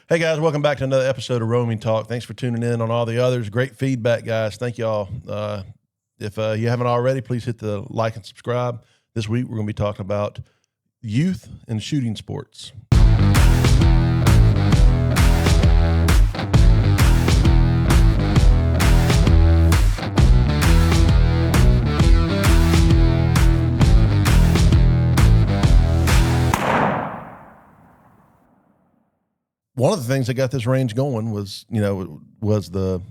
Hey, guys, welcome back to another episode of Roaming Talk. Thanks for tuning in on all the others. Great feedback, guys. Thank you all. If you haven't already, please hit the like and subscribe. This week, we're going to be talking about youth and shooting sports. One of the things that got this range going was the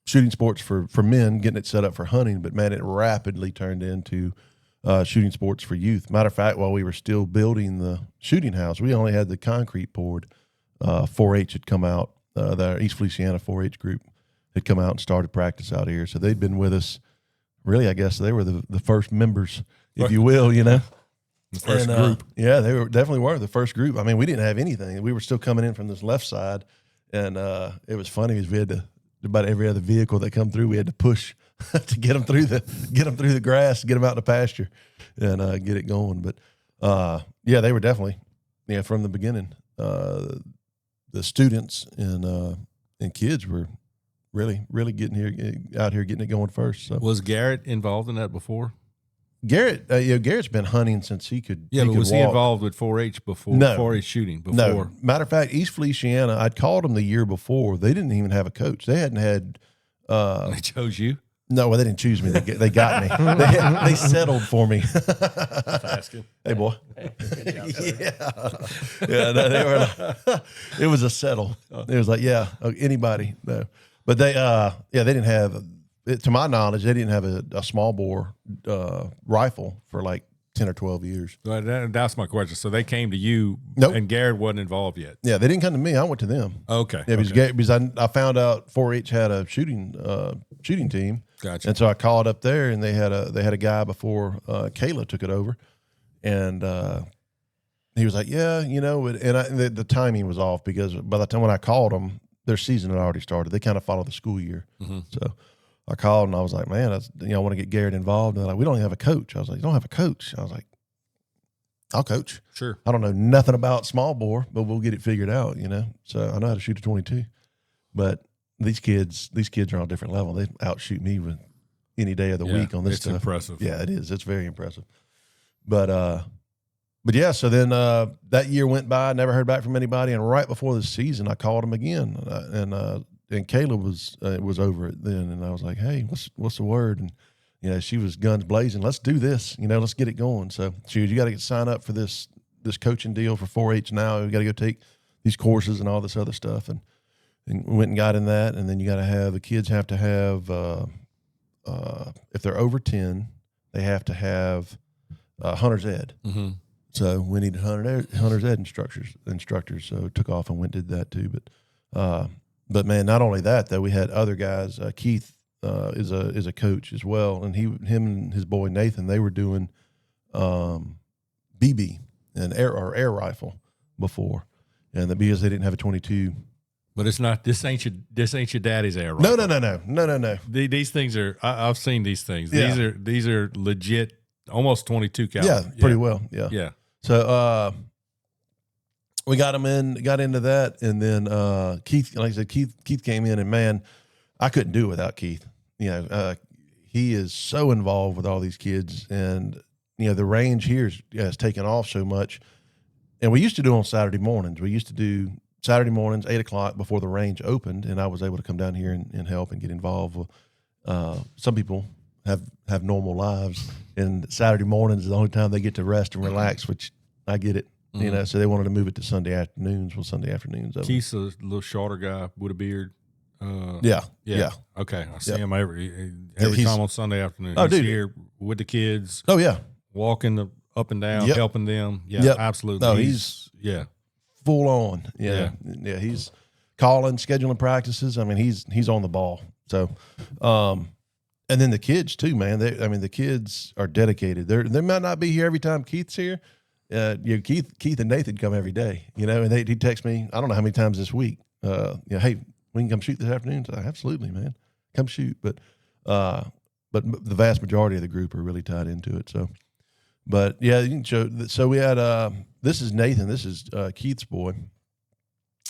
shooting sports for men, getting it set up for hunting. But, man, it rapidly turned into shooting sports for youth. Matter of fact, while we were still building the shooting house, we only had the concrete poured. 4-H had come out. The East Feliciana 4-H group had come out and started practice out here. So they'd been with us. Really, I guess they were the first members, if you will, The first group. Yeah, they definitely were the first group. I mean, we didn't have anything. We were still coming in from this left side, and it was funny because we had to, about every other vehicle that come through, we had to push to get them through the grass, get them out in the pasture, and get it going. But yeah, they were definitely from the beginning. The students and kids were really out here getting it going first. So Was Garrett involved in that before? Garrett's been hunting since he could. Yeah, but was he involved with 4-H before? No. 4-H shooting before? No. Matter of fact, East Feliciana, I'd called them the year before. They didn't even have a coach. They hadn't had. They chose you? No, well, they didn't choose me. They got me. They settled for me. Asking. Hey, boy. Yeah. No, they were. It was a settle. It was like, anybody. No, but they didn't have. To my knowledge, they didn't have a small bore rifle for like 10 or 12 years. That's my question. So they came to you, Nope. and Garrett wasn't involved yet? Yeah, they didn't come to me. I went to them. Okay. Yeah, because I found out 4-H had a shooting team. Gotcha. And so I called up there, and they had a guy before Kayla took it over, and he was like, yeah, the timing was off because by the time when I called them, their season had already started. They kind of followed the school year, so. I called and I was like, man, I want to get Garrett involved. And they're like, we don't even have a coach. I was like, you don't have a coach? I was like, I'll coach. Sure. I don't know nothing about small bore, but we'll get it figured out, So I know how to shoot a 22. But these kids are on a different level. They outshoot me with any day of the week on this stuff. It's impressive. Yeah, it is. It's very impressive. But yeah, so then that year went by, never heard back from anybody. And right before the season, I called him again. And Kayla was over it then, and I was like, "Hey, what's the word?" And she was guns blazing. Let's do this. Let's get it going. So she goes, you got to sign up for this coaching deal for 4-H now. We got to go take these courses and all this other stuff. And we went and got in that. And then you got to have the kids have to have if they're over 10, they have to have hunter's ed. Mm-hmm. So we needed hunter's ed instructors. So took off and went and did that too. But man, not only that though, we had other guys. Keith is a coach as well, and him and his boy Nathan, they were doing BB and air rifle before, and because they didn't have a 22. But it's not. This ain't your daddy's air rifle. No. These things are. I've seen these things. Yeah. These are legit, almost 22 caliber. Yeah, pretty well. Yeah. Yeah. So we got into that, and then Keith, like I said, Keith came in, and man, I couldn't do it without Keith. He is so involved with all these kids, and the range here has taken off so much. And we used to do on Saturday mornings. We used to do Saturday mornings, 8:00 before the range opened, and I was able to come down here and help and get involved. Some people have normal lives, and Saturday mornings is the only time they get to rest and relax, which I get it. Mm-hmm. So they wanted to move it to Sunday afternoons. Well, Sunday afternoons. Keith's a little shorter guy with a beard. Yeah. Okay, I see Yep. him every He's- time on Sunday afternoon. Oh, He's dude. here with the kids, Oh, yeah. walking up and down, Yep. helping them. Yeah, Yep. absolutely. No, he's Full on. Yeah. He's calling, scheduling practices. I mean, he's on the ball. So, and then the kids too, man. The kids are dedicated. They might not be here every time Keith's here. Keith and Nathan come every day, and he texts me, I don't know how many times this week. Hey, we can come shoot this afternoon. So, absolutely, man, come shoot. But the vast majority of the group are really tied into it. So, but yeah, you can show. So we had this is Nathan. This is Keith's boy,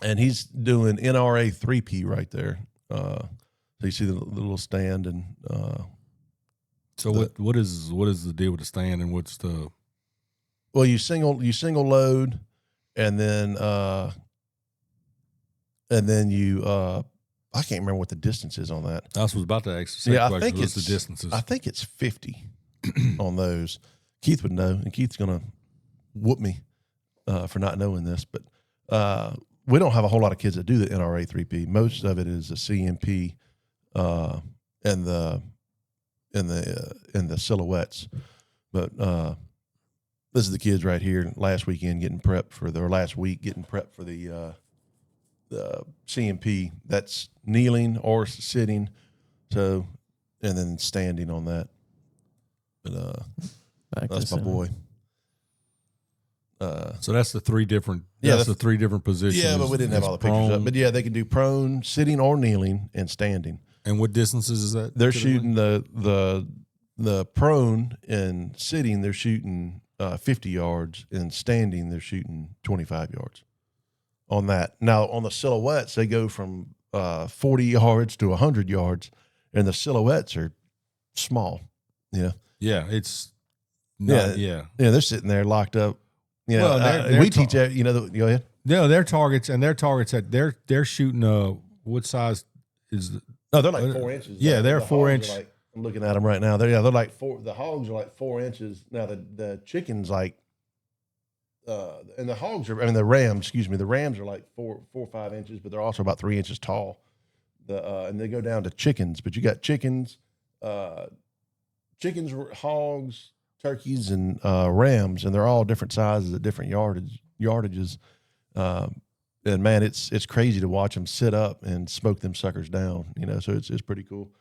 and he's doing NRA 3P right there. So you see the little stand, and so what is the deal with the stand, and what's the? Well, you single load, and then you I can't remember what the distance is on that. I was about to ask the Yeah, question. I think What's it's the distances? I think it's 50 on those. Keith would know, and Keith's gonna whoop me for not knowing this, but we don't have a whole lot of kids that do the NRA 3P. Most of it is a CMP and the silhouettes. But this is the kids right here last weekend getting prepped for last week getting prepped for the CMP. That's kneeling or sitting, so and then standing on that. But that's my boy. So that's the three different. Yeah, that's the three different positions. Yeah, but we didn't have all the pictures up. But yeah, they can do prone, sitting, or kneeling, and standing. And what distances is that? They're shooting the prone and sitting. They're shooting 50 yards, and standing they're shooting 25 yards. On that, now on the silhouettes, they go from 40 yards to 100 yards, and the silhouettes are small. Yeah, yeah, it's not, yeah. They're sitting there locked up. You know, well, we teach that. You know, go ahead. No, their targets that they're shooting. What size is? No, they're like 4 inches. Yeah, they're 4 inch. Like, I'm looking at them right now. They're like four. The hogs are like 4 inches. Now the chickens like, and the hogs are. I mean the rams. Excuse me. The rams are like 4 or 5 inches, but they're also about 3 inches tall. And they go down to chickens. But you got chickens, hogs, turkeys, and rams, and they're all different sizes at different yardages. And man, it's crazy to watch them sit up and smoke them suckers down. You know, so it's pretty cool.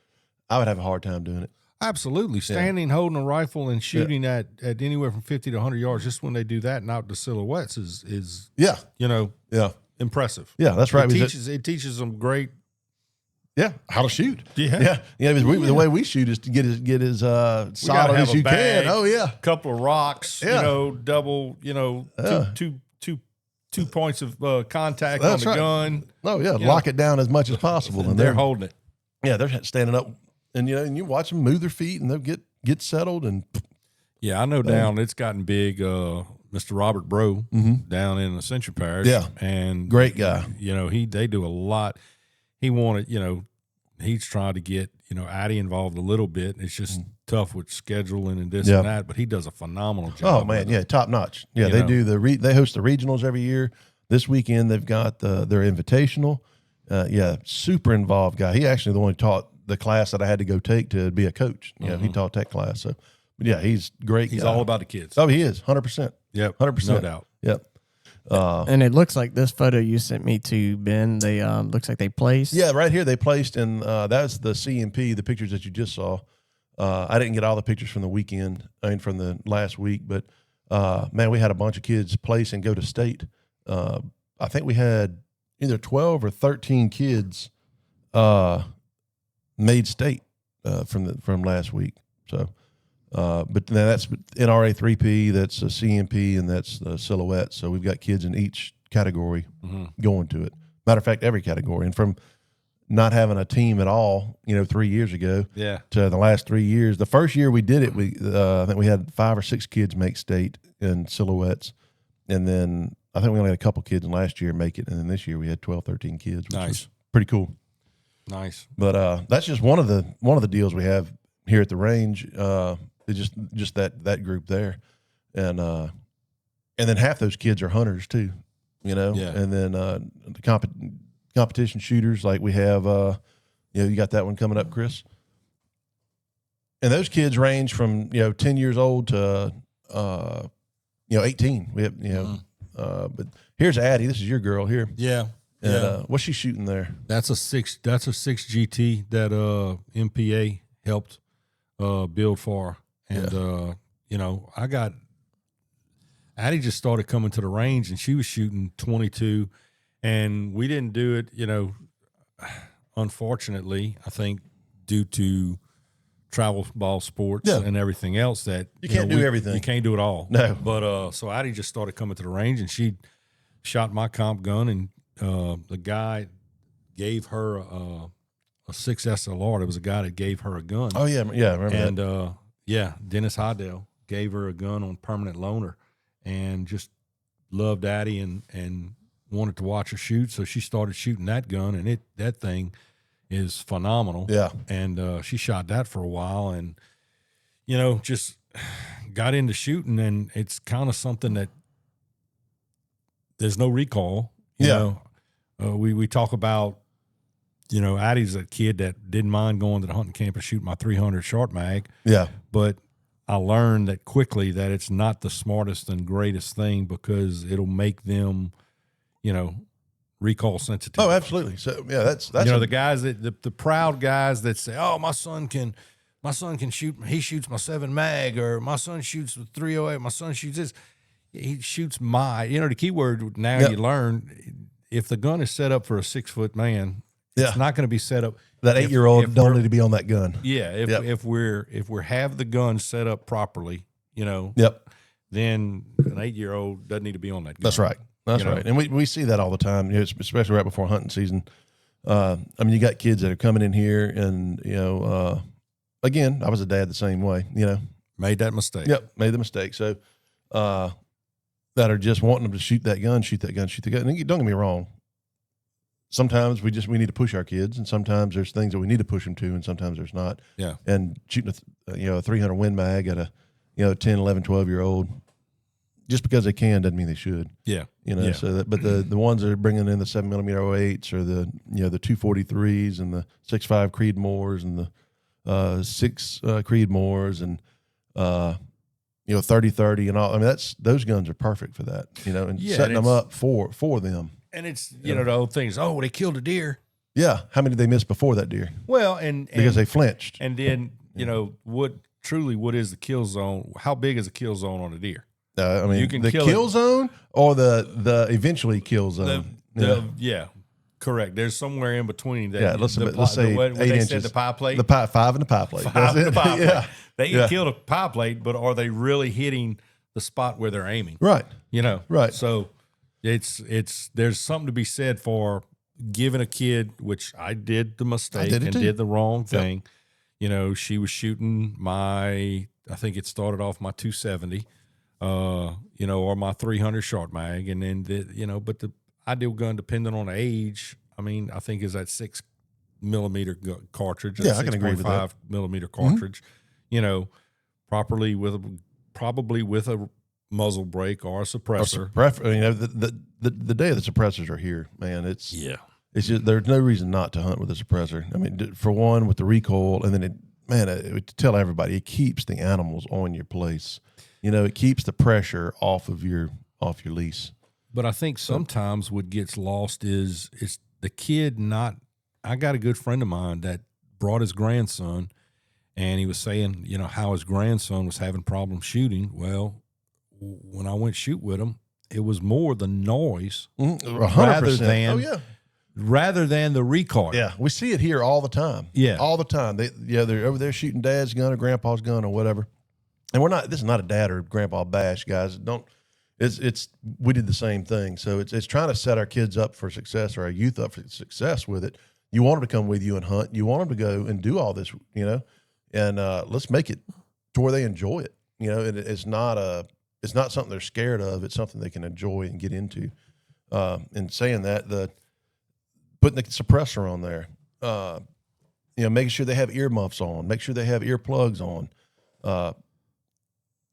I would have a hard time doing it. Absolutely, standing, holding a rifle, and shooting at anywhere from 50 to 100 yards. Just when they do that, and out the silhouettes is impressive. Yeah, that's right. It teaches them great. Yeah, how to shoot. Yeah. The way we shoot is to get as solid as you can. Oh yeah, couple of rocks. Yeah. Double. Two points of contact That's on the right. gun. Oh yeah, lock it down as much as possible, and they're holding it. Yeah, they're standing up, and you watch them move their feet, and they'll get settled, and yeah, I know it's gotten big. Mr. Robert Bro down in Ascension Parish, and great guy. They do a lot. He wanted, he's trying to get Addie involved a little bit. It's just tough with scheduling and this and that, but he does a phenomenal job. Oh man, yeah, top notch. Yeah, they do they host the regionals every year. This weekend they've got their invitational. Super involved guy. He actually the one who taught the class that I had to go take to be a coach. He taught that class. So, but yeah, he's great. He's all about the kids. Oh, he is 100%. Yep, 100%, no doubt. Yep. And it looks like this photo you sent me to Ben. They looks like they placed. Yeah, right here they placed, and that's the CMP. The pictures that you just saw. I didn't get all the pictures from the weekend. I mean, from the last week, but man, we had a bunch of kids place and go to state. I think we had either 12 or 13 kids made state from last week. So. But then that's NRA 3P, that's a CMP, and that's the silhouette. So we've got kids in each category going to it. Matter of fact, every category. And from not having a team at all, 3 years ago to the last 3 years. The first year we did it, I think we had 5 or 6 kids make state in silhouettes. And then I think we only had a couple kids last year make it. And then this year we had 12, 13 kids, which was pretty cool. Nice. But that's just one of the deals we have here at the range. It's just that group there, and then half those kids are hunters too, Yeah. And then the competition shooters, like we have, you got that one coming up, Chris. And those kids range from 10 years old to 18. We have but here's Addie. This is your girl here. Yeah. And what's she shooting there? That's a 6 GT that MPA helped build for. And, I got – Addie just started coming to the range, and she was shooting 22, and we didn't do it, unfortunately, I think due to travel ball sports and everything else that – You can't do everything. You can't do it all. No. But so Addie just started coming to the range, and she shot my comp gun, the guy gave her a 6 SLR. There was a guy that gave her a gun. Oh yeah, I remember that. And Dennis Hydell gave her a gun on permanent loaner, and just loved Addie and wanted to watch her shoot. So she started shooting that gun, and that thing is phenomenal. Yeah. And she shot that for a while, and just got into shooting, and it's kind of something that there's no recoil. You know, we talk about, Addie's a kid that didn't mind going to the hunting camp and shoot my 300 short mag. Yeah. But I learned that quickly that it's not the smartest and greatest thing, because it'll make them, recoil sensitive. Oh, absolutely. So yeah, that's the guys the proud guys that say, "Oh, my son can shoot. He shoots my 7 mag, or my son shoots with 308. My son shoots this. He shoots my." The key word now you learn, if the gun is set up for a 6-foot man, it's not going to be set up. That 8-year-old don't need to be on that gun. Yeah, if we have the gun set up properly, then an 8-year-old doesn't need to be on that gun. That's right. That's right. And we see that all the time, especially right before hunting season. You got kids that are coming in here, and again, I was a dad the same way. Made that mistake. Yep, made the mistake. So that are just wanting them to shoot that gun. And don't get me wrong. Sometimes we need to push our kids, and sometimes there's things that we need to push them to, and sometimes there's not. Yeah. And shooting a 300 Win Mag at a 10, 11, 12-year-old, just because they can doesn't mean they should. Yeah. So but the ones that are bringing in the 7mm 08s, or the 243s and the 6.5 Creedmoors and the 6 Creedmoors and 30-30 and all. I mean, those guns are perfect for that. And setting them up for them. And it's the old things. Oh, they killed a deer. Yeah. How many did they miss before that deer? Well, and because they flinched. And then what is the kill zone? How big is the kill zone on a deer? You can the kill zone or the eventually kill zone. Correct. There's somewhere in between that. Let's say 8 inches. Said the pie plate. The 5 in the pie plate. The pie plate. They can kill the pie plate, but are they really hitting the spot where they're aiming? Right. Right. So there's something to be said for giving a kid, which I did the mistake and did the wrong thing. She was shooting I think it started off my 270, or my 300 short mag, and then but the ideal gun, depending on the age, I think is that 6mm cartridge. Yeah, I can agree with that. 5mm cartridge. Properly probably with a muzzle brake or a suppressor. The day the suppressors are here, man, it's just, there's no reason not to hunt with a suppressor. For one, with the recoil, and then to tell everybody, it keeps the animals on your place. It keeps the pressure off your lease. But I think sometimes what gets lost is the kid not. I got a good friend of mine that brought his grandson, and he was saying, how his grandson was having problems shooting. Well, when I went shoot with him, it was more the noise 100%. rather than the recoil. Yeah, we see it here all the time. Yeah, all the time. They're over there shooting dad's gun or grandpa's gun or whatever. And we're not. This is not a dad or grandpa bash, guys. Don't. We did the same thing. So it's trying to set our kids up for success, or our youth up for success with it. You want them to come with you and hunt. You want them to go and do all this, and let's make it to where they enjoy it. It's not something they're scared of. It's something they can enjoy and get into. And saying that, putting the suppressor on there, making sure they have earmuffs on, make sure they have earplugs on,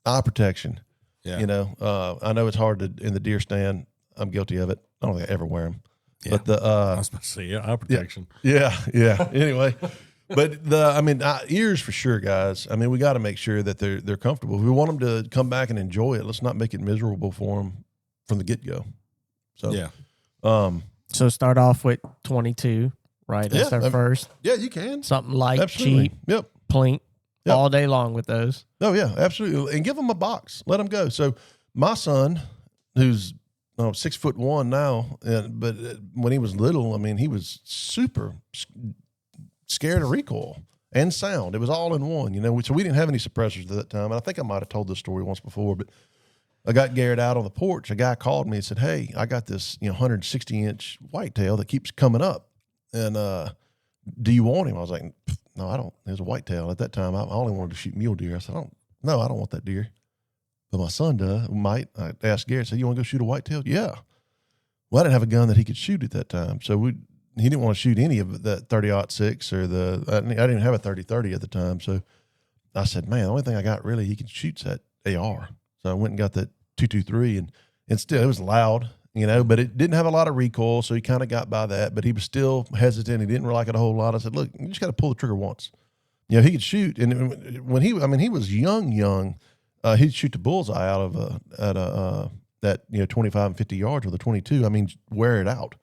eye protection. Yeah. I know it's hard in the deer stand. I'm guilty of it. I don't think I ever wear them. Yeah. But I was about to say, eye protection. Yeah. Anyway, but ears for sure, guys. We got to make sure that they're comfortable. If we want them to come back and enjoy it, let's not make it miserable for them from the get go. So So start off with 22, right? That's our first. Yeah, you can. Something light, absolutely. Cheap, Yep. plink, all day long with those. Oh yeah, absolutely. And give them a box. Let them go. So my son, who's 6'1" now, but when he was little, he was super scared of recoil and sound. It was all in one, So we didn't have any suppressors at that time. And I think I might have told this story once before, but I got Garrett out on the porch. A guy called me and said, "Hey, I got this 160-inch whitetail that keeps coming up, and do you want him?" I was like, "No, I don't." There's a whitetail at that time. I only wanted to shoot mule deer. I said, I don't want that deer, but my son might." I asked Garrett, said, "You want to go shoot a whitetail?" Yeah. Well, I didn't have a gun that he could shoot at that time, so he didn't want to shoot any of that 30-06 or I didn't even have a 30-30 at the time. So I said, "Man, the only thing I got really he can shoot's that AR." So I went and got that 223, and still it was loud, but it didn't have a lot of recoil, so he kind of got by that. But he was still hesitant. He didn't like it a whole lot. I said, "Look, you just got to pull the trigger once." He could shoot, and when he was young, he'd shoot the bullseye out of that 25 and 50 yards with a 22. I mean, wear it out,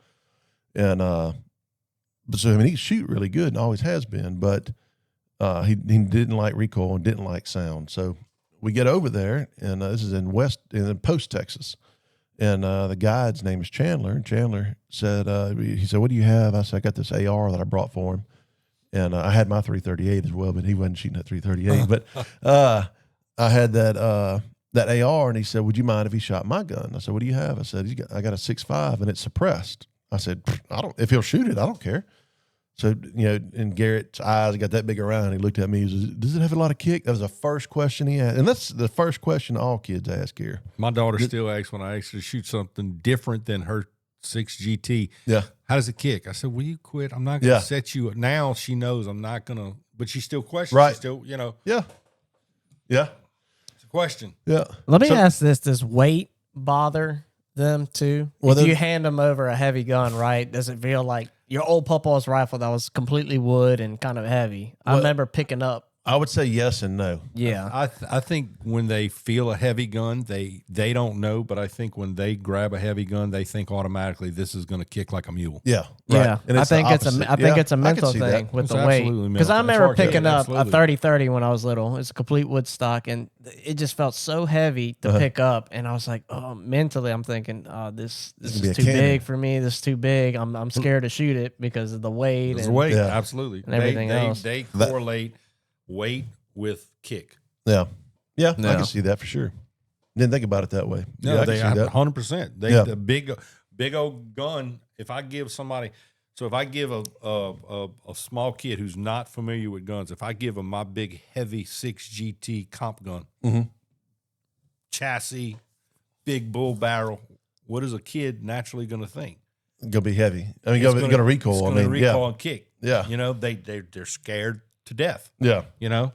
and but so he could shoot really good and always has been, but he didn't like recoil and didn't like sound. So we get over there, and this is in Post, Texas. And the guide's name is Chandler. And Chandler said, he said, "What do you have?" I said, "I got this AR that I brought for him." And I had my 338 as well, but he wasn't shooting at 338. But I had that AR, and he said, "Would you mind if he shot my gun?" I said, "What do you have?" I said, "I got a 6.5, and it's suppressed." I said, "If he'll shoot it, I don't care." So, in Garrett's eyes, he got that big around. He looked at me. He said, "Does it have a lot of kick?" That was the first question he asked. And that's the first question all kids ask here. My daughter still asks when I ask her to shoot something different than her 6 GT. Yeah. "How does it kick?" I said, "Will you quit? I'm not going to set you up." Now she knows I'm not going to, but she still questions. Right. She still, Yeah. Yeah. it's a question. Yeah. Let me ask this: does weight bother them too? Well, if you hand them over a heavy gun, right? Does it feel like your old Papa's rifle that was completely wood and kind of heavy? I remember picking up. I would say yes and no. Yeah. I think when they feel a heavy gun, they don't know, but I think when they grab a heavy gun, they think automatically this is going to kick like a mule. Yeah. Right. Yeah, And I think it's a I mental can see thing that. with It's the weight. absolutely Because I mental. remember As far as picking that, up a absolutely. 30-30 when I was little. It's a complete wood stock, and it just felt so heavy to pick up. And I was like, oh, mentally, I'm thinking, this This would be is a too cannon. big for me. This is too big. I'm scared to shoot it because of the weight. It's and weight, Yeah. absolutely. And everything else. They correlate weight with kick. Yeah. Yeah. I No. can see that for sure. Didn't think about it that way. No, yeah, I they can see that. 100%. Yeah. The big old gun. If I give somebody, so if I give a small kid who's not familiar with guns, if I give him my big heavy 6 GT comp gun, chassis, big bull barrel, what is a kid naturally going to think? Gonna be heavy. I mean, It's gonna recoil. It's I going mean, to recoil and kick. Yeah. They're scared to death. Yeah. Yeah.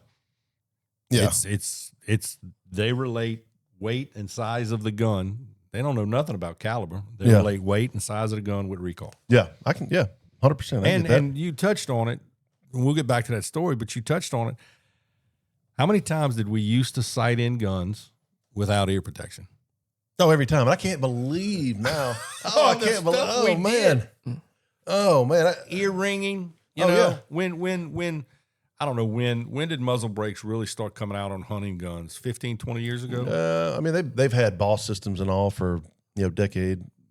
Yeah. It's they relate weight and size of the gun. They don't know nothing about caliber. They Yeah. relate weight and size of the gun with recoil. Yeah. I can. Yeah. 100%. And you touched on it. And we'll get back to that story, but you touched on it. How many times did we used to sight in guns without ear protection? Oh, every time. And I can't believe now. Oh, I the can't believe. stuff we Oh man. Oh man. Ear ringing. You Oh, know, yeah. when I don't know when did muzzle brakes really start coming out on hunting guns? 15, 20 years ago? I mean, they've had boss systems and all for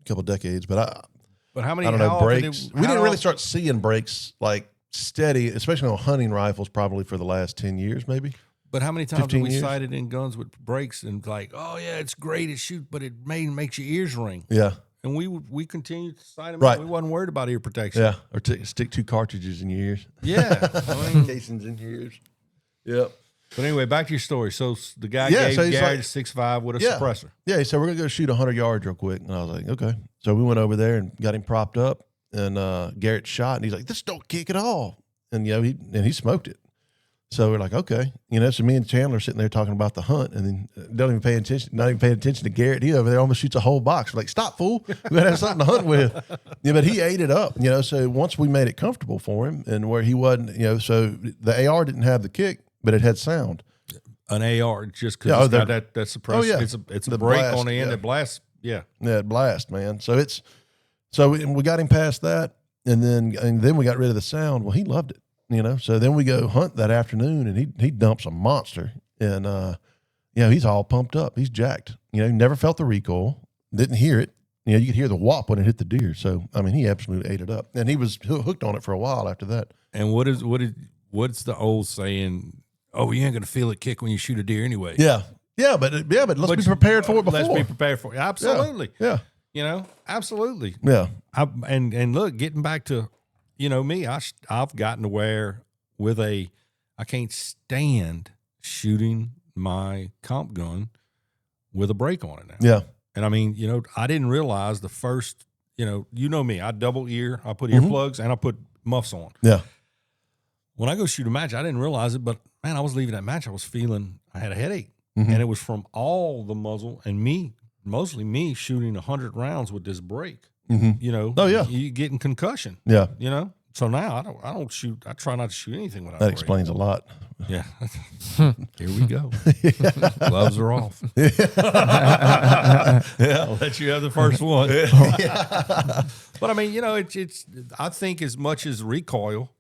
couple decades, but But how many? I don't how know, often brakes. We didn't how really often- start seeing brakes like steady, especially on hunting rifles, probably for the last 10 years, maybe. But how many times have 15 we years? sighted in guns with brakes and like, oh yeah, it's great, it shoots, but it makes your ears ring. Yeah. And we continued to sight them. Right. We wasn't worried about ear protection. Yeah. Or stick 2 cartridges in your ears. Yeah. I mean, Casings in your ears. Yep. but anyway, back to your story. So the guy Yeah, gave so he's Gary like- 6.5 with a Yeah. suppressor. Yeah. He said, we're going to go shoot 100 yards real quick. And I was like, okay. So we went over there and got him propped up, and Garrett shot, and he's like, this don't kick at all. And, he smoked it. So we're like, okay, so me and Chandler sitting there talking about the hunt, and then not even paying attention to Garrett. He over there almost shoots a whole box. We're like, stop, fool. We gotta have something to hunt with. Yeah, but he ate it up, so once we made it comfortable for him, and where he wasn't, so the AR didn't have the kick, but it had sound. An AR, just because Yeah, it's got that suppressor. Oh, yeah. It's a The brake blast, on the end yeah. that blasts. Yeah. Yeah, blast, man. So we got him past that, and then we got rid of the sound. Well, he loved it. So then we go hunt that afternoon, and he dumps a monster, and he's all pumped up. He's jacked. Never felt the recoil, didn't hear it. You could hear the whop when it hit the deer. So I mean, he absolutely ate it up, and he was hooked on it for a while after that. And what's the old saying? Oh, you ain't gonna feel it kick when you shoot a deer anyway. Yeah, Yeah, but let's be prepared for it before. Let's be prepared for it. Absolutely. Yeah. You know, absolutely. Yeah. And look, getting back to, me, I've gotten to where I can't stand shooting my comp gun with a break on it now. Yeah. And I mean, I didn't realize the first, me, I double ear, I put earplugs and I put muffs on. Yeah. When I go shoot a match, I didn't realize it, but man, I was leaving that match. I had a headache, and it was from all the muzzle and mostly me shooting 100 rounds with this break. Oh yeah. You getting concussion. Yeah. So now I don't shoot. I try not to shoot anything without. That explains a lot. Yeah. Here we go. Gloves are off. I'll let you have the first one. But I mean, it's. I think as much as recoil,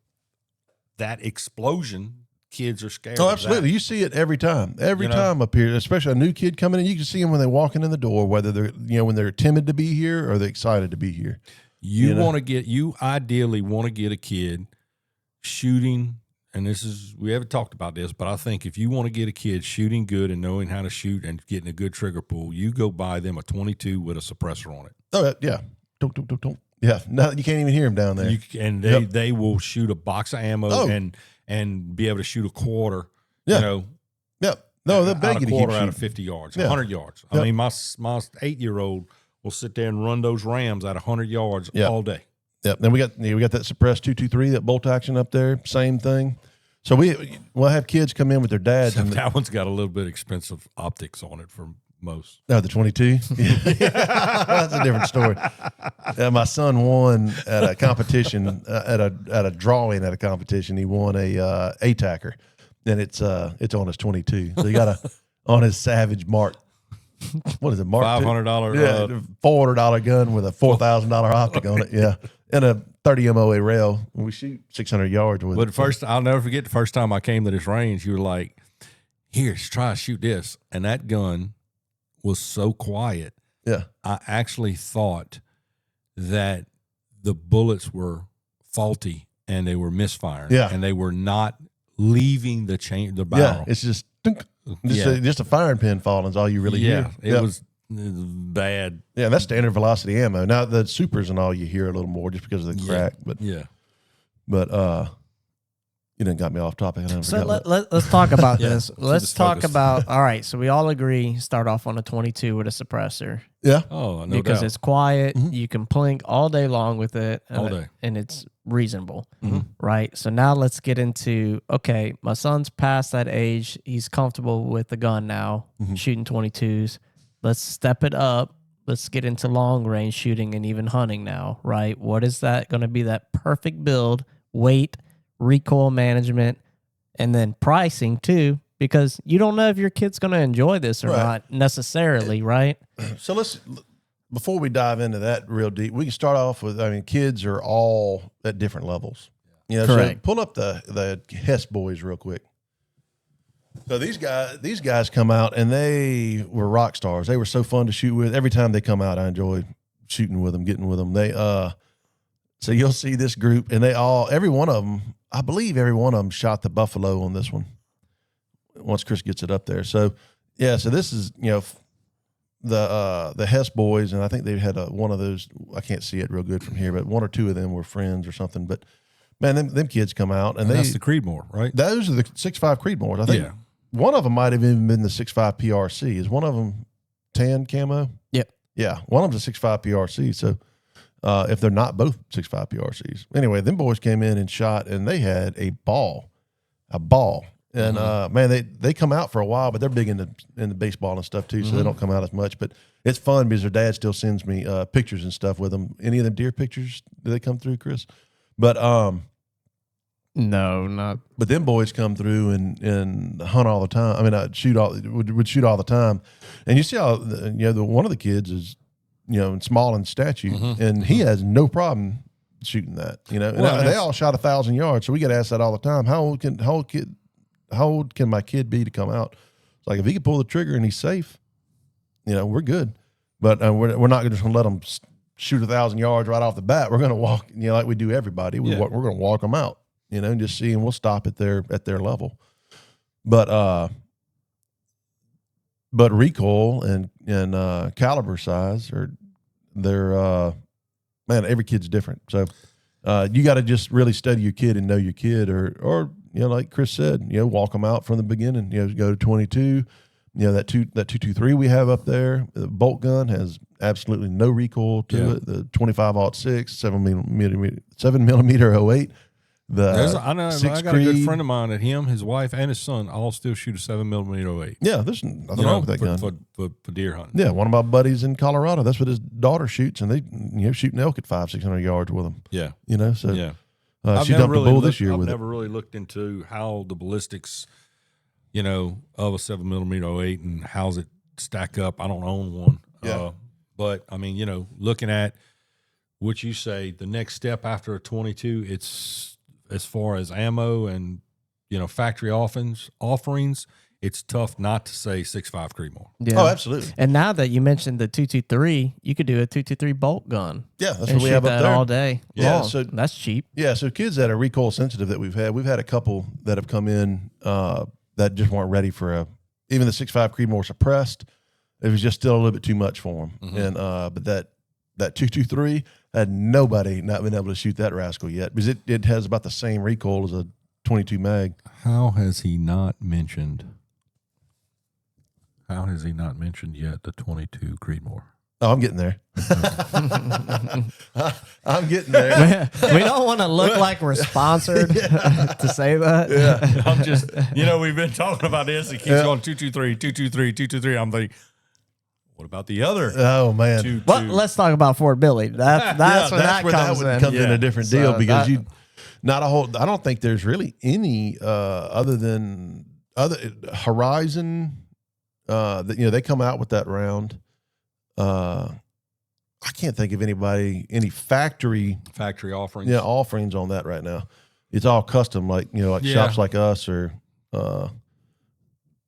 that explosion, kids are scared. Oh, absolutely. You see it every time. Every time up here, especially a new kid coming in, you can see them when they're walking in the door, whether they're when they're timid to be here or they're excited to be here. You ideally want to get a kid shooting, and we haven't talked about this, but I think if you want to get a kid shooting good and knowing how to shoot and getting a good trigger pull, you go buy them a 22 with a suppressor on it. Oh yeah. Don't. Yeah. No, you can't even hear them down there. They will shoot a box of ammo and be able to shoot a quarter. Yeah. Yep. No, they're begging to quarter keep out of shooting. 50 yards, Yeah. 100 yards. Yep. I mean, my 8-year-old will sit there and run those rams at 100 yards all day. Yep. Then we got that suppressed 223, that bolt action up there, same thing. So we'll have kids come in with their dads. Except that one's got a little bit expensive optics on it for most. No, the 22. That's a different story. My son won at a competition, at a drawing at a competition. He won a ATACR, and it's on his 22. So he got on his Savage Mark. What is it? Mark $500. Yeah, $400 gun with a $4,000 optic on it. Yeah, and a 30 MOA rail. We shoot 600 yards with But it. first, I'll never forget the first time I came to this range. You were like, "Here, try to shoot this," and that gun was so quiet. Yeah, I actually thought that the bullets were faulty and they were misfiring. Yeah. And they were not leaving the yeah. barrel. It's just just a firing pin falling is all you really hear. It was bad. Yeah, that's standard velocity ammo. Now the supers and all you hear a little more just because of the crack. But you done got me off topic. So let's talk about this. Let's talk focus. about, all right, so we all agree, start off on a 22 with a suppressor. Yeah. Oh, no because doubt. it's quiet. You can plink all day long with it. All day. And it's reasonable, right? So now let's get into, okay, my son's past that age. He's comfortable with the gun now, shooting 22s. Let's step it up. Let's get into long range shooting and even hunting now, right? What is that going to be, that perfect build, weight, recoil management, and then pricing too, because you don't know if your kid's going to enjoy this or not necessarily, right? So before we dive into that real deep, we can start off with, kids are all at different levels. Correct. So pull up the Hess boys real quick. So these guys come out and they were rock stars. They were so fun to shoot with. Every time they come out, I enjoy shooting with them, getting with them. So you'll see this group, and every one of them, I believe every one of them shot the buffalo on this one. Once Chris gets it up there. So yeah, so this is, the Hess boys, and I think they had one of those. I can't see it real good from here, but one or two of them were friends or something. But man, them kids come out, and that's the Creedmoor, right? Those are the 6.5 Creedmoors. I think one of them might have even been the 6.5 PRC. Is one of them tan camo? Yep. Yeah, one of them's a 6.5 PRC. So if they're not both 6.5 PRCs, anyway, them boys came in and shot, and they had a ball. And man, they come out for a while, but they're big in the baseball and stuff too, so they don't come out as much. But it's fun because their dad still sends me pictures and stuff with them. Any of them deer pictures? Do they come through, Chris? But no, not. But them boys come through and hunt all the time. I mean, would shoot all the time, and you see how one of the kids is small in stature, and he has no problem shooting that. They all shot 1,000 yards, so we get asked that all the time. How old can my kid be to come out? It's like if he can pull the trigger and he's safe, we're good. But we're not just going to let them shoot 1,000 yards right off the bat. We're going to walk, like we do everybody. We're going to walk them out, and just see, and we'll stop at their level. But but recoil and caliber size they're man, every kid's different. So you got to just really study your kid and know your kid, or like Chris said, walk them out from the beginning. Go to 22. That 223 we have up there, the bolt gun has absolutely no recoil to it. The 25-06, 7mm 08. I got a good friend of mine at his wife, and his son all still shoot a 7mm 08. Yeah, there's nothing wrong with that gun for deer hunting. Yeah, one of my buddies in Colorado, that's what his daughter shoots, and they shooting elk at 500-600 yards with them. Yeah, So yeah. She dumped a bull this year I've with it. never really looked into how the ballistics, of a 7mm 08 and how's it stack up. I don't own one. Yeah. But I mean, looking at what you say, the next step after a 22, it's as far as ammo and factory offerings, it's tough not to say 6.5 Creedmoor. Yeah. Oh, absolutely. And now that you mentioned the 223, you could do a 223 bolt gun. Yeah, that's and what we have shoot up that there all day. Yeah, long. so that's cheap. Yeah, so kids that are recoil sensitive that we've had a couple that have come in that just weren't ready for even the 6.5 Creedmoor suppressed. It was just still a little bit too much for them. Mm-hmm. And but that 223 had nobody not been able to shoot that rascal yet, because it has about the same recoil as a 22 mag. How has he not mentioned yet the 22 Creedmoor? Oh, I'm getting there. I'm getting there. We don't want to look like we're sponsored to say that. Yeah. I'm just, we've been talking about this. It keeps going 223, 223, 223. I'm thinking, what about the other? Oh man. Well, let's talk about affordability. That's where that comes in. Comes in a different deal, So because I don't think there's really any other than Horizon. They come out with that round. I can't think of any factory offerings. Yeah, offerings on that right now. It's all custom, like shops like us or.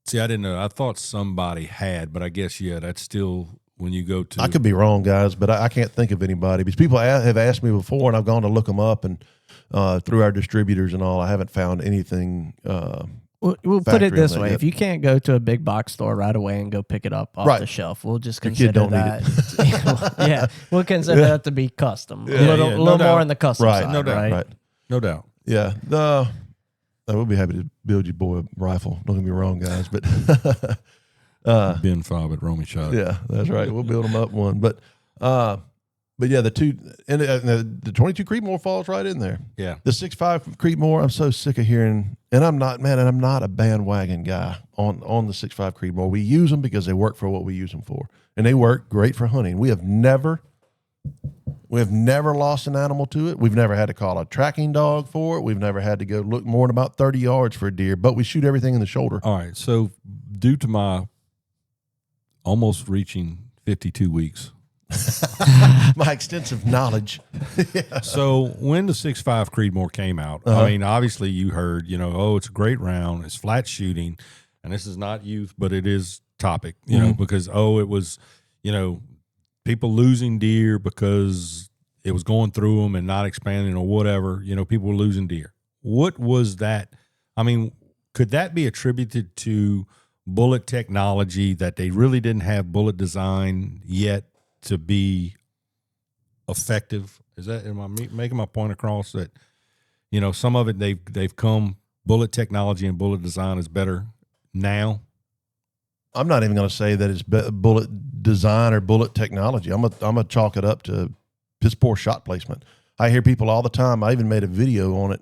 See, I didn't know. I thought somebody had, but I guess that's still when you go to. I could be wrong, guys, but I can't think of anybody, because people have asked me before, and I've gone to look them up, and through our distributors and all, I haven't found anything. We'll put it this way: if you can't go to a big box store right away and go pick it up off the shelf, we'll just consider that. Yeah, we'll consider that to be custom. A little more in the custom side, no doubt, right? No doubt. Yeah, I would be happy to build your boy a rifle. Don't get me wrong, guys, but Ben Fobb at Romy Shot. Yeah, that's right. We'll build them up one, but yeah, the 22 Creedmoor falls right in there. Yeah, the 6.5 Creedmoor. I'm so sick of hearing, and I'm not a bandwagon guy on the 6.5 Creedmoor. We use them because they work for what we use them for, and they work great for hunting. We have never lost an animal to it. We've never had to call a tracking dog for it. We've never had to go look more than about 30 yards for a deer, but we shoot everything in the shoulder. All right. So due to my almost reaching 52 weeks, my extensive knowledge. Yeah. So when the 6.5 Creedmoor came out, I mean, obviously you heard, it's a great round. It's flat shooting, and this is not youth, but it is topic, because, it was, people losing deer because it was going through them and not expanding or whatever. People were losing deer. What was that? I mean, could that be attributed to bullet technology, that they really didn't have bullet design yet to be effective? Am I making my point across that, some of it they've come, bullet technology and bullet design is better now? I'm not even going to say that it's bullet design or bullet technology. I'm gonna chalk it up to piss poor shot placement. I hear people all the time. I even made a video on it.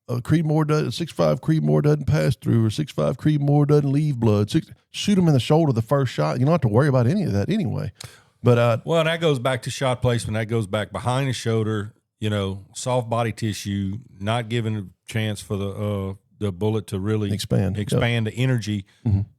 Creedmoor 6.5 Creedmoor doesn't pass through, or 6.5 Creedmoor doesn't leave blood. Shoot them in the shoulder the first shot. You don't have to worry about any of that anyway. But well, that goes back to shot placement. That goes back behind the shoulder. Soft body tissue, not giving a chance for the bullet to really expand the energy,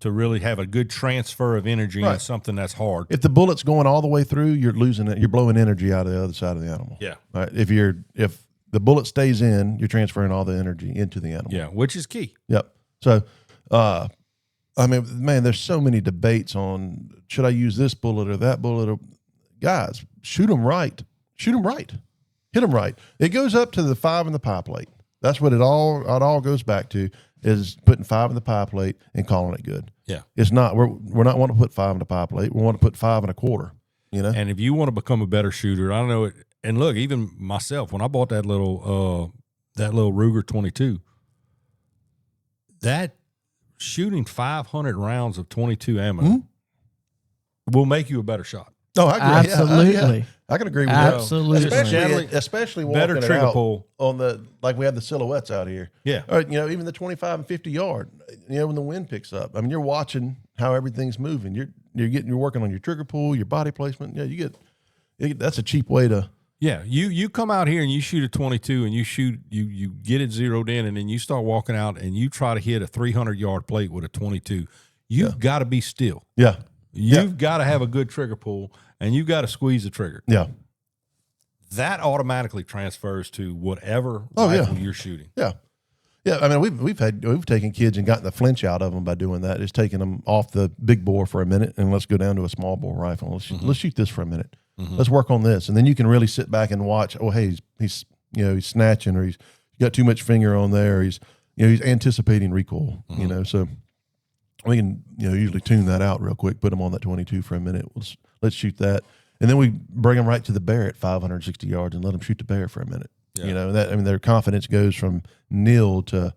to really have a good transfer of energy in something that's hard. If the bullet's going all the way through, you're losing it. You're blowing energy out of the other side of the animal. Yeah. Right. If the bullet stays in, you're transferring all the energy into the animal. Yeah, which is key. Yep. So, I mean, man, there's so many debates on, should I use this bullet or that bullet? Guys, shoot them right. Shoot them right. Hit them right. It goes up to the 5 in the pie plate. That's what it all goes back to. is putting 5 in the pie plate and calling it good. Yeah. It's not, we're not wanting to put 5 in the pie plate. We want to put 5 1/4, you know? And if you want to become a better shooter, I don't know it. And look, even myself, when I bought that little Ruger 22, that shooting 500 rounds of 22 ammo will make you a better shot. Oh, I agree. Absolutely. Yeah. I can agree with Absolutely. that. Especially walking better it trigger out pull on like we have the silhouettes out here. Yeah. Or, you know, even the 25 and 50 yard, you know, when the wind picks up. I mean, you're watching how everything's moving. You're working on your trigger pull, your body placement. Yeah, you get that's a cheap way to. Yeah, you come out here and you shoot a 22 and you get it zeroed in, and then you start walking out and you try to hit a 300-yard plate with a 22. You've got to be still. Yeah. You've got to have a good trigger pull, and you've got to squeeze the trigger. Yeah. That automatically transfers to whatever rifle you're shooting. Yeah. Yeah, I mean, we've taken kids and gotten the flinch out of them by doing that. Just taking them off the big bore for a minute and let's go down to a small bore rifle. Let's shoot this for a minute. Let's work on this, and then you can really sit back and watch. Oh, hey, he's snatching, or he's got too much finger on there, or he's anticipating recoil. You know, so we can usually tune that out real quick. Put them on that 22 for a minute. Let's shoot that, and then we bring them right to the bear at 560 yards and let them shoot the bear for a minute. Yeah. You know, their confidence goes from nil to,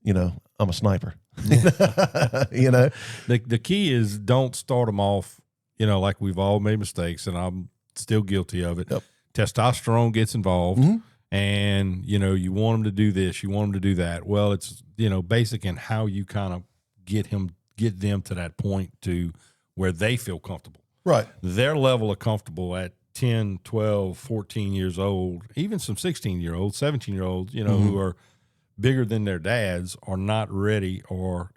I'm a sniper. You know, the key is don't start them off. Like we've all made mistakes, and I'm still guilty of it. Yep. Testosterone gets involved, and you want them to do this, you want them to do that. Well, it's basic in how you kind of get them to that point to where they feel comfortable. Right. Their level of comfortable at 10, 12, 14 years old, even some 16-year-olds, 17-year-olds, who are bigger than their dads, are not ready or,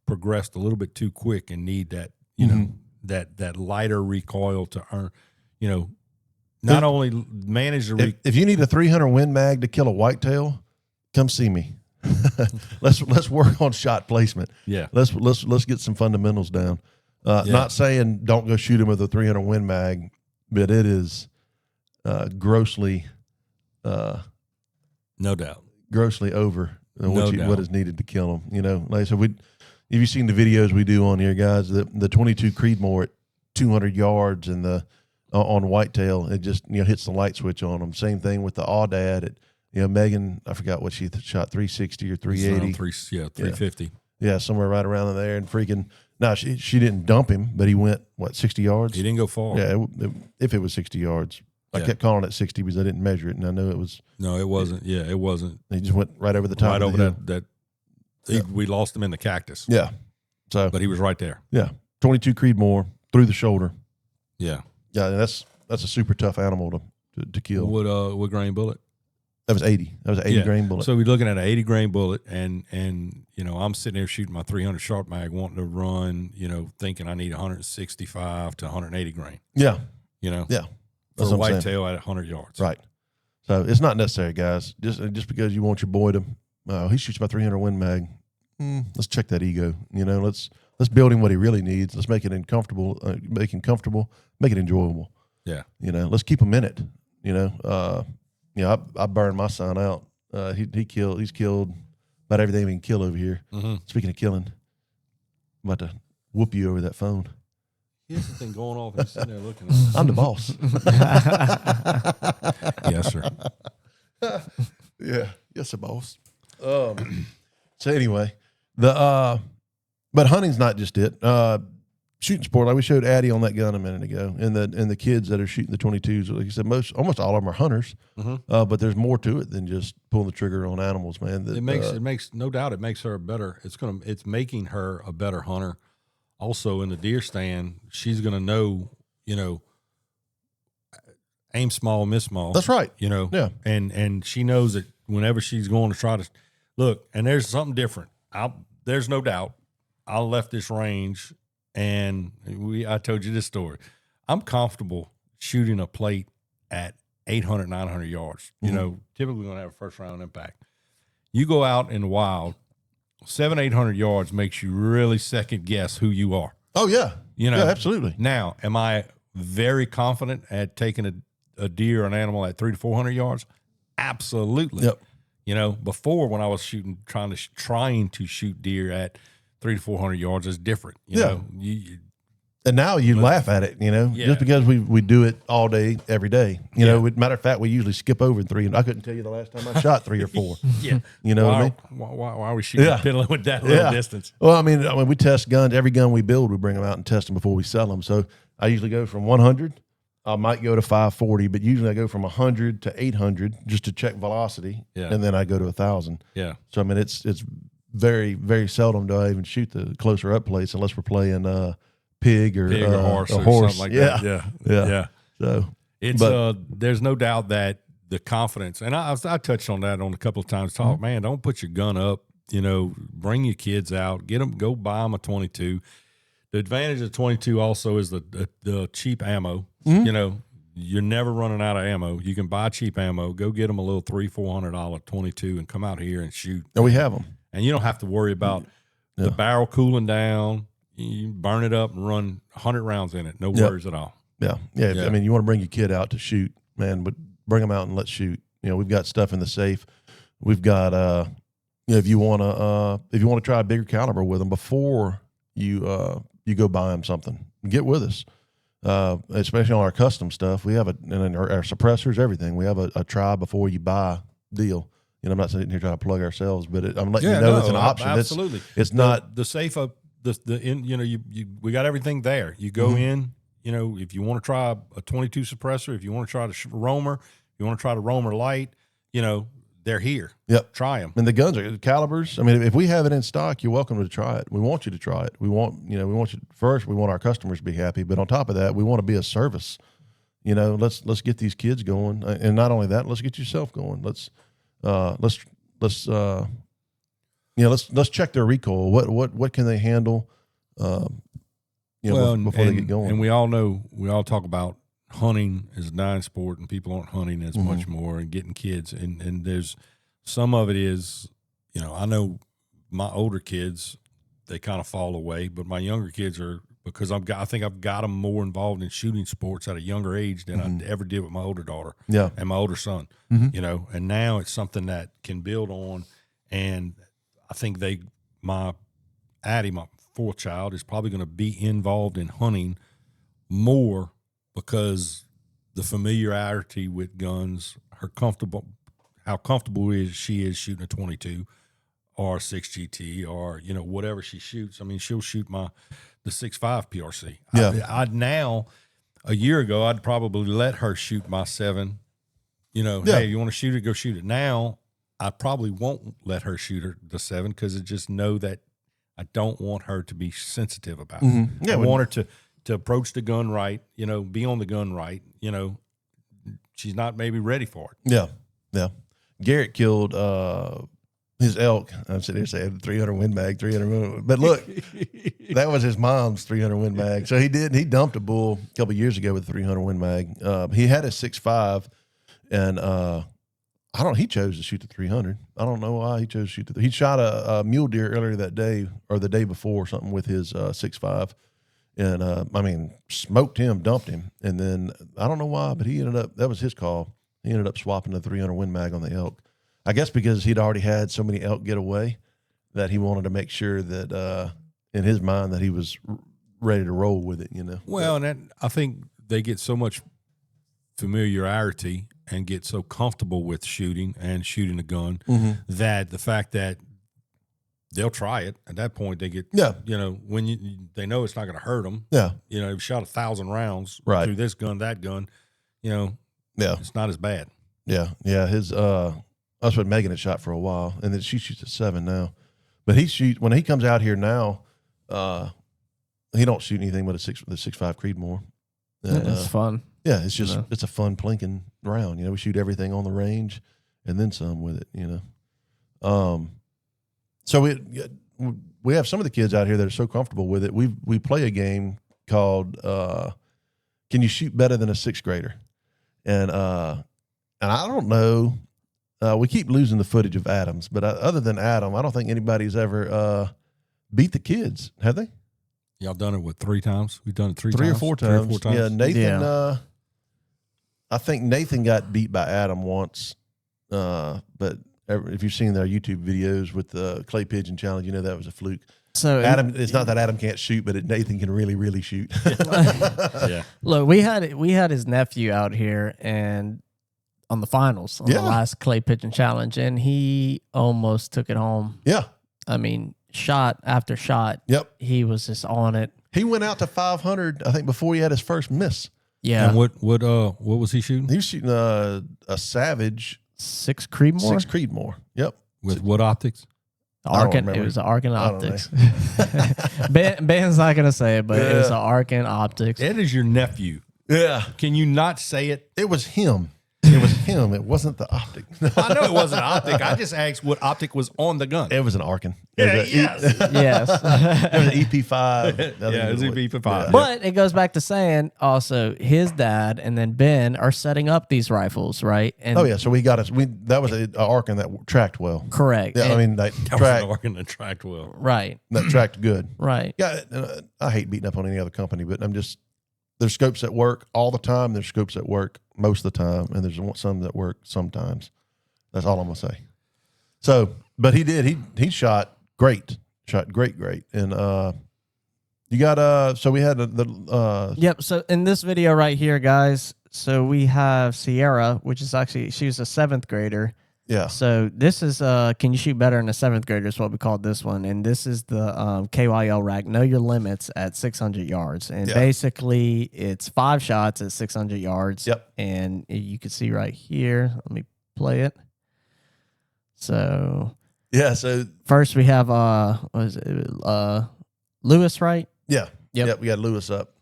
progressed a little bit too quick and need that, that lighter recoil to earn, not only manage the if you need a 300 Win Mag to kill a whitetail, come see me. Let's work on shot placement. Yeah. Let's get some fundamentals down. Not saying don't go shoot him with a 300 Win Mag, but it is grossly, no doubt, grossly over doubt. What is needed to kill him. Like I said, if you've seen the videos we do on here, guys, the 22 Creedmoor at 200 yards and on whitetail, it just hits the light switch on them. Same thing with the Audad at Megan. I forgot what she shot, 360 or 380, 350. Yeah, somewhere right around there, and freaking. No, she didn't dump him, but he went 60 yards. He didn't go far. Yeah, if it was 60 yards, I kept calling it 60 because I didn't measure it, and I knew it was. No, it wasn't. Yeah, it wasn't. He just went right over the top. Right of over the that. We lost him in the cactus. Yeah. So, but he was right there. Yeah, 22 Creedmoor through the shoulder. Yeah. Yeah, that's a super tough animal to kill. What grain bullet? That was 80. That was an 80 grain bullet. So we're looking at an 80 grain bullet, and I'm sitting there shooting my 300 sharp mag, wanting to run, thinking I need 165 to 180 grain. Yeah. Yeah. That's for a whitetail at 100 yards. Right. So it's not necessary, guys. Just because you want your boy to, he shoots my 300 Win Mag. Let's check that ego. Let's build him what he really needs. Let's make it comfortable, make it enjoyable. Yeah. Let's keep him in it. I burned my son out. He's killed about everything we can kill over here. Speaking of killing, I'm about to whoop you over that phone. Here's the thing going off. He's sitting there looking at us. I'm the boss. Yes, sir. Yeah. Yes, sir, boss. So anyway, but hunting's not just it. Shooting sport, like we showed Addie on that gun a minute ago, and the kids that are shooting the 22s, like you said, almost all of them are hunters. But there's more to it than just pulling the trigger on animals, man. It makes no doubt it makes her a better. It's making her a better hunter. Also, in the deer stand, she's gonna know, aim small, miss small. That's right. Yeah. And she knows that whenever she's going to try to look, and there's something different. There's no doubt. I left this range. And I told you this story. I'm comfortable shooting a plate at 800, 900 yards. Typically going to have a first round impact. You go out in the wild, 700, 800 yards makes you really second guess who you are. Oh yeah, yeah, absolutely. Now, am I very confident at taking a deer or an animal at 300 to 400 yards? Absolutely. Yep. Before when I was trying to shoot deer at 300 to 400 yards is different. You know, and now you laugh at it, just because we do it all day, every day. Matter of fact, we usually skip over 3. I couldn't tell you the last time I shot 3 or 4. Yeah. You know what I mean? Why are we shooting piddling with that little distance? Well, I mean, we test guns. Every gun we build, we bring them out and test them before we sell them. So I usually go from 100. I might go to 540, but usually I go from 100 to 800 just to check velocity, and then I go to 1,000. Yeah. So I mean, it's very, very seldom do I even shoot the closer up plates unless we're playing pig or horse a or horse. something like that. Yeah. So it's there's no doubt that the confidence, and I touched on that on a couple of times. Man, don't put your gun up. Bring your kids out, get them, go buy them a 22. The advantage of 22 also is the cheap ammo. You're never running out of ammo. You can buy cheap ammo. Go get them a little $300-$400 22 and come out here and shoot. And we have them. And you don't have to worry about the barrel cooling down. You burn it up and run 100 rounds in it. No worries at all. Yeah. I mean, you want to bring your kid out to shoot, man, but bring them out and let's shoot. We've got stuff in the safe. We've got, if you want to try a bigger caliber with them before you go buy them something, get with us. Especially on our custom stuff, we have and our suppressors, everything. We have a try before you buy deal. I'm not sitting here trying to plug ourselves, but I'm letting you know it's an option. Absolutely, it's not the safe up. We got everything there. You go in. If you want to try a 22 suppressor, if you want to try the Roamer, if you want to try the Roamer Light, they're here. Yep. Try them. And the guns are calibers. I mean, if we have it in stock, you're welcome to try it. We want you to try it. We want you first. We want our customers to be happy, but on top of that, we want to be a service. Let's get these kids going, and not only that, let's get yourself going. Let's check their recoil. What can they handle? Before they get going. And we all talk about hunting is a dying sport, and people aren't hunting as much more, and getting kids. And there's some of it is, I know my older kids, they kind of fall away, but my younger kids are, because I think I've got them more involved in shooting sports at a younger age than I ever did with my older daughter and my older son, and now it's something that can build on. And I think my Addie, my fourth child, is probably going to be involved in hunting more because the familiarity with guns, how comfortable she is shooting a 22 or 6GT or, whatever she shoots. I mean, she'll shoot the 6.5 PRC. Yeah. I'd now, a year ago, I'd probably let her shoot my 7. Hey, you want to shoot it, go shoot it. Now, I probably won't let her shoot the 7 because I just know that I don't want her to be sensitive about it. Yeah, I want her to approach the gun right, be on the gun right. She's not maybe ready for it. Yeah. Garrett killed his elk. I'm sitting here saying 300 Win Mag, 300 Win Mag. But look, that was his mom's 300 Win Mag. So he dumped a bull a couple of years ago with 300 Win Mag. He had a 6.5, and he chose to shoot the 300. I don't know why he chose to shoot he shot a mule deer earlier that day or the day before or something with his 6.5. And, smoked him, dumped him. And then I don't know why, but that was his call. He ended up swapping the 300 Win Mag on the elk. I guess because he'd already had so many elk get away that he wanted to make sure that in his mind that he was ready to roll with it, Well, and I think they get so much familiarity and get so comfortable with shooting a gun that the fact that they'll try it at that point, they get when they know it's not going to hurt them. They've shot 1,000 rounds through this gun, that gun. It's not as bad. His that's what Megan had shot for a while, and then she shoots at 7 now. But when he comes out here now, he don't shoot anything but the 6.5 Creedmoor. And, it's fun. Yeah, it's just it's a fun plinking round. We shoot everything on the range, and then some with it. So we have some of the kids out here that are so comfortable with it. We play a game called Can You Shoot Better Than a 6th Grader? And I don't know. We keep losing the footage of Adams, but other than Adam, I don't think anybody's ever beat the kids, have they? Y'all done it 3 times? We've done it 3 or 4 times. 3 or 4 times. Yeah, Nathan. I think Nathan got beat by Adam once, but if you've seen their YouTube videos with the clay pigeon challenge, you know that was a fluke. So Adam, it's not that Adam can't shoot, but Nathan can really shoot. Yeah. look, we had his nephew out here and on the finals on the last clay pigeon challenge, and he almost took it home. Yeah. I mean, shot after shot. Yep. He was just on it. He went out to 500, I think, before he had his first miss. Yeah. And what was he shooting? He was shooting a Savage 6 Creedmoor. 6 Creedmoor. Yep. With what optics? It was an Arkin Optics. Ben's not gonna say it, but it was an Arkin Optics. Ed is your nephew. Yeah. Can you not say it? It was him. It was him. It wasn't the optic. I know it wasn't optic. I just asked what optic was on the gun. It was an Arkin. Yes. Yes. It was an EP5. Yeah, it was EP5. Yeah. But it goes back to saying also his dad and then Ben are setting up these rifles, right? And Oh yeah, so that was an Arkin that tracked well. correct. Yeah, And- I mean that That was an tracked Arkin that tracked well. right. good. Right. Yeah, I hate beating up on any other company, but there's scopes that work all the time. There's scopes that work most of the time, and there's some that work sometimes. That's all I'm gonna say. So, but he did. He shot great. Shot great. And you got so we had the Yep. So in this video right here, guys, so we have Sierra, which is actually she was a 7th grader. yeah. So this is can you shoot better than a 7th grader is what we called this one, and this is the KYL rack. Know your limits at 600 yards, and Yeah. basically it's 5 shots at 600 yards. Yep. And you can see right here. Let me play it. So Yeah. So first we have what is it? Lewis, right? yeah. Yep. Yep. We got Lewis up.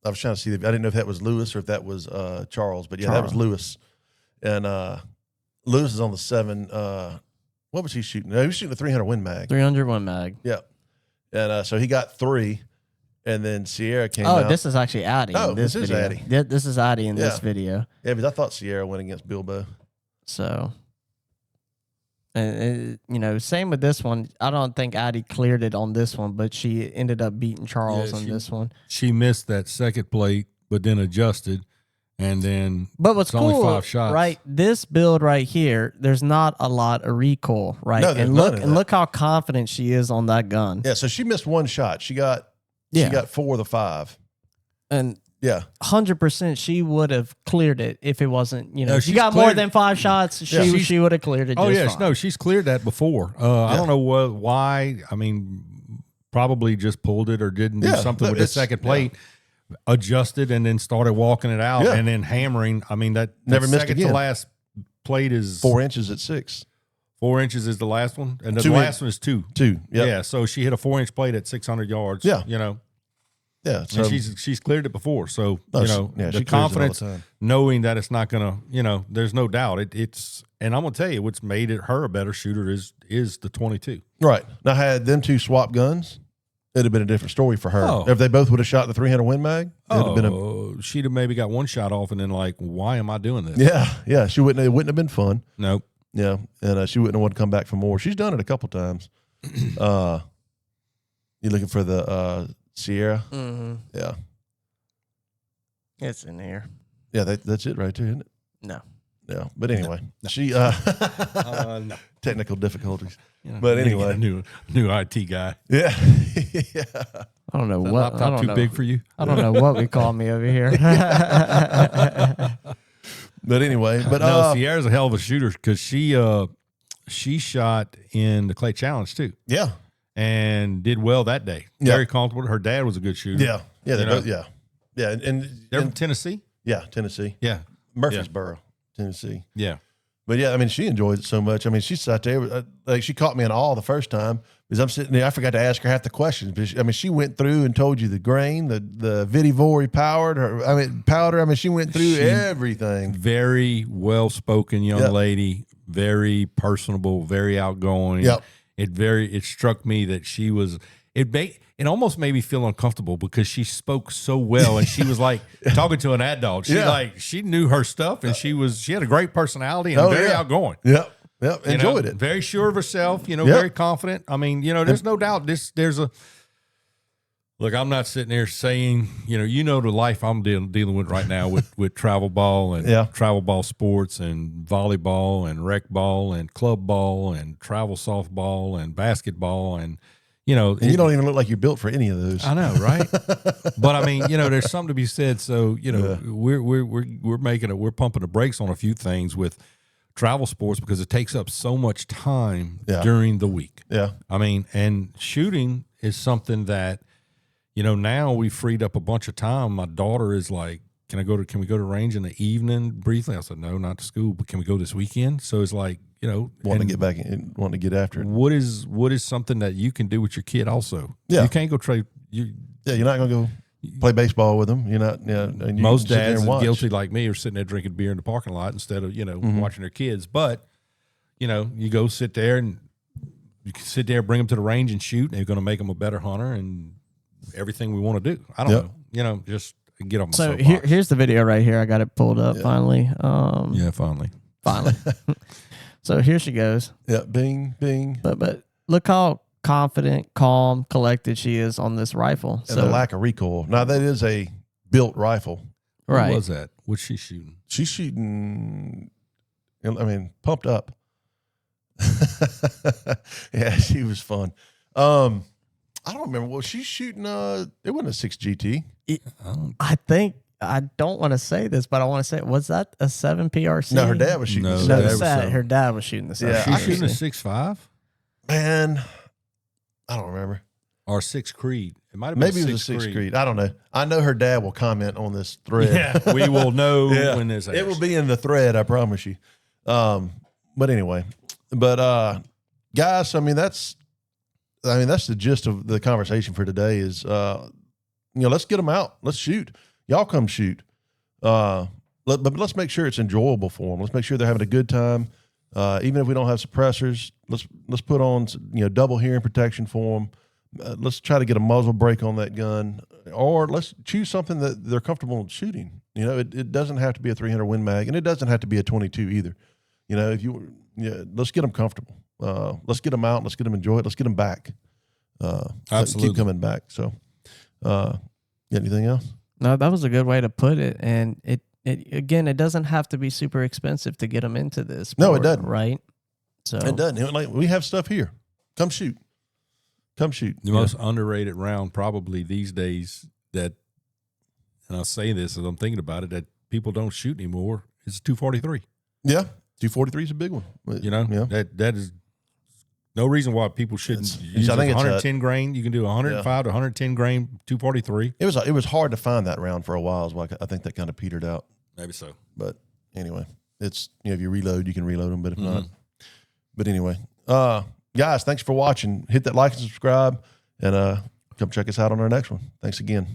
I was trying to see. I didn't know if that was Lewis or if that was Charles, but yeah, that was Lewis. And Lewis is on the 7. What was he shooting? No, he was shooting a 300 Win Mag. 301 mag. Yeah. And so he got 3, and then Sierra came out. Oh, this is actually Addy. Oh, in this this is video. Addy. This is Addy in this Yeah. video. Yeah, because I thought Sierra went against Bilbo. So, and same with this one. I don't think Addy cleared it on this one, but she ended up beating Charles Yeah, on this one. She missed that second plate, but then adjusted, and then But what's it's only cool, 5 shots. right? This build right here, there's not a lot of recoil, right? No, there's and none of that. look how confident she is on that gun. Yeah, so she missed 1 shot. She got 4 of the 5. And Yeah. 100% she would have cleared it if it wasn't, No, if you she's got more cleared- than 5 shots, she would have cleared it. Oh just yes, fine. no, she's cleared that before. I don't know why. I mean, probably just pulled it or didn't do Yeah, something no, with the it's- second plate. Adjusted and then started walking it out Yeah. and then hammering. I mean that Never missed second again. to last plate is 4 inches at 6. 4 inches is the last one, and the 2 last one is 2. 2. Yep. Yeah, so she hit a 4-inch plate at 600 yards. Yeah. Yeah. And So she's cleared it before. So No, the she clears it all the confidence, time. knowing that it's not gonna, there's no doubt it's. And I'm gonna tell you, what's made her a better shooter is the 22. right. Now, had them 2 swap guns, it'd have been a different story for her. Oh. If they both would have shot the 300 Win Mag, it'd have been She'd have maybe got 1 shot off, and then like, why am I doing this? yeah. She wouldn't. It wouldn't have been fun. Nope. Yeah, and she wouldn't have wanted to come back for more. She's done it a couple times. You looking for the Sierra? Mm-hmm. Yeah, It's in here. yeah. That's it right there, isn't it? No. Yeah, but anyway, she No. technical difficulties. Yeah, But we need to anyway. get a new IT guy. Yeah, yeah. I don't know That what. I laptop don't too know. big for you? I don't know what we call me over here. But anyway, but no, Sierra's a hell of a shooter because she shot in the Clay Challenge too yeah, and did well that day. Yeah. Very comfortable. Her dad was a good shooter. yeah, yeah. They You know? both, yeah, and They're from Tennessee. yeah, Tennessee, Yeah, Murfreesboro, Tennessee. yeah. But yeah, I mean, she enjoyed it so much. I mean, she sat there, like she caught me in awe the first time because I'm sitting there. I forgot to ask her half the questions. But she went through and told you the grain, the Vitivori powder. I mean, she went through everything. Very well spoken young Yep. lady. Very personable. Very outgoing. Yep. It struck me that she was. It almost made me feel uncomfortable because she spoke so well and she was like talking to an adult. She knew her stuff and she had a great personality and very outgoing. Yep. You Enjoyed know, it. Very sure of herself, very confident. I mean, there's no doubt there's a Look, I'm not sitting there saying, the life I'm dealing with right now with travel ball and travel ball sports and volleyball and rec ball and club ball and travel softball and basketball and you don't even look like you're built for any of those. I know, right? But I mean, there's something to be said. So we're pumping the brakes on a few things with travel sports because it takes up so much time during the week. Yeah, I mean, and shooting is something that. Now we freed up a bunch of time. My daughter is like, can we go to range in the evening briefly? I said, no, not to school, but can we go this weekend? So it's like, wanting to get back in, wanting to get after it. What is something that you can do with your kid also? Yeah. You can't go trade. You're not going to go play baseball with them. You're not, and most dads are guilty like me are sitting there drinking beer in the parking lot instead of, watching their kids. But, you go sit there and you can sit there, bring them to the range and shoot, and they're going to make them a better hunter and everything we want to do. I don't know. Just get off my soapbox. So here's the video right here. I got it pulled up finally. Finally. So here she goes. Yeah, bing, bing. But look how confident, calm, collected she is on this rifle. And the lack of recoil. Now, that is a built rifle. Right. What was that? What's she shooting? She's shooting, pumped up. Yeah, she was fun. I don't remember. Was she shooting? It wasn't a 6 GT. I think I don't want to say this, but I want to say, was that a 7 PRC? No, her dad was shooting. No, her dad was shooting the 7. Yeah, she's shooting a 6.5. Man, I don't remember. Or 6 Creed. It might have been maybe it was a 6 Creed. I don't know. I know her dad will comment on this thread. Yeah, we will know when this airs. It will be in the thread. I promise you. But anyway, guys, that's the gist of the conversation for today is, let's get them out. Let's shoot. Y'all come shoot. But let's make sure it's enjoyable for them. Let's make sure they're having a good time. Even if we don't have suppressors, let's put on, double hearing protection for them. Let's try to get a muzzle brake on that gun, or let's choose something that they're comfortable shooting. It doesn't have to be a 300 Win Mag, and it doesn't have to be a 22 either. Let's get them comfortable. Let's get them out. Let's get them enjoy it. Let's get them back. Absolutely. Keep coming back. So, anything else? No, that was a good way to put it. And it doesn't have to be super expensive to get them into this sport. No, it doesn't. Right? So it doesn't. Like, we have stuff here. Come shoot. The most underrated round probably these days and I'll say this as I'm thinking about it, that people don't shoot anymore, is 243. Yeah. 243 is a big one. That is no reason why people shouldn't use I think 110 grain. You can do 105 to 110 grain 243. It was hard to find that round for a while. I think that kind of petered out. Maybe so. But anyway, it's if you reload, you can reload them. But if not, but anyway, guys, thanks for watching. Hit that like and subscribe, and come check us out on our next one. Thanks again.